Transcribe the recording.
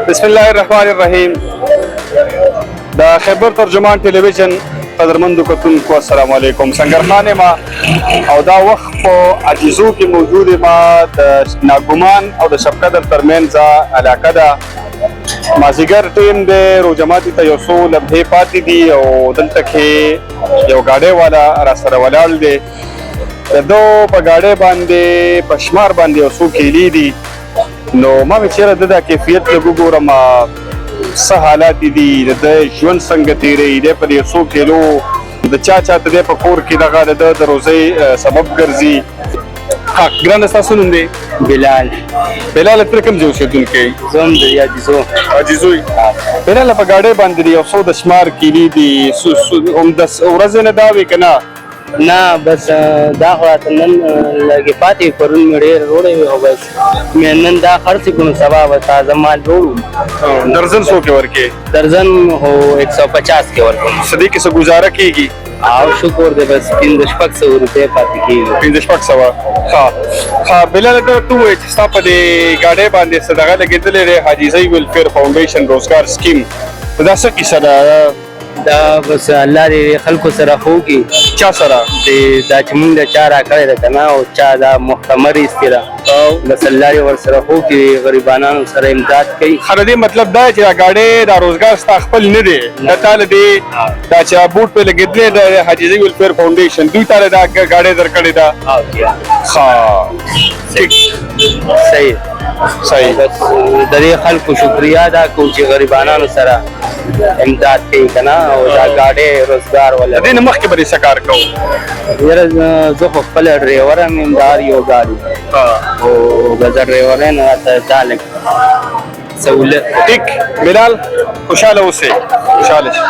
بسم الله الرحمن الرحیم. د خیبر ترجمان ټلویزیون قدرمندو کتونکو السلام علیکم. سنگرخان ما او دا وخت په عجیزو کې موجود ما د ناګومان او د شبقدر ترمنځ علاقه ده. مازیګر ټیم دی روجماتي ته یو څو لمحې پاتې دي او دلته کې یو ګاډی والا راسره ولاړ دی. د دو په ګاډۍ باندې په شمار باندې یو څو کیلي دي. نو ما مې چېرې د دا کیفیت لږ وګورم څه حالات دي، د ژوند څنګه تېروي، دی په دې څو کیلو د چا ته دی په کور کې دغه د روزۍ سبب ګرځي. ګرانه ستاسو نوم دی؟ بلال. بلال ته کوم ځای اوسېدونکی؟ زه هم د عجیزو. عجیزو یې؟ بلال په ګاډۍ باندې یو څو د شمار کیلي دي، هم د ورځې نه دا وي که نه؟ نه بس دا خو راته نن لږې پاتې پرون مې ډېر روړی وي او بس مې نن دا خرڅ کړو، سبا به تازه مال روړو. درزن څو کې ورکې؟ درزن خو 150 کې ورکوم. څه دې کې څه ګزاره کېږي؟ او شکر دی بس 500 روپۍ پاتې کېږي. 500. ښه بلال ته ووایې چې ستا په دې ګاډۍ باندې څه دغه لګېدلی دی حاجیزۍ ویلفیر فاونډیشن روزګار سکیم، دا څه کیسه ده؟ دا بس الله دې خلکو سره ښه وکړي. چا سره؟ دا چې مونږ د چا راکړی ده که نه او چا دا محتمر ایستې ده، بس الله دې ورسره ښه وکړي، غریبانانو سره امداد کوي. ښه د دې مطلب دا چې دا ګاډۍ دا روزګار ستا خپل نه دی، دا تاله دې دا چې بوټ پرې لګېدلی د حاجیزۍ ویلفیر فاونډیشن دوی تاله دا ګاډۍ درکړې ده؟ صحیح. بس د دې خلکو شکریا ادا کوو چې غریبانانو سره امداد کوي که نه او دا ګاډۍ روزګار ولري. د دې نه مخکې به دې څه کار کوو؟ یاره زه خو خپله ډریور یم، د هر یو ګاډي خو د ډریور نه راته دا لږ سهولت. ټیک بلال، خوشحاله اوسئ. خوشحاله شئ.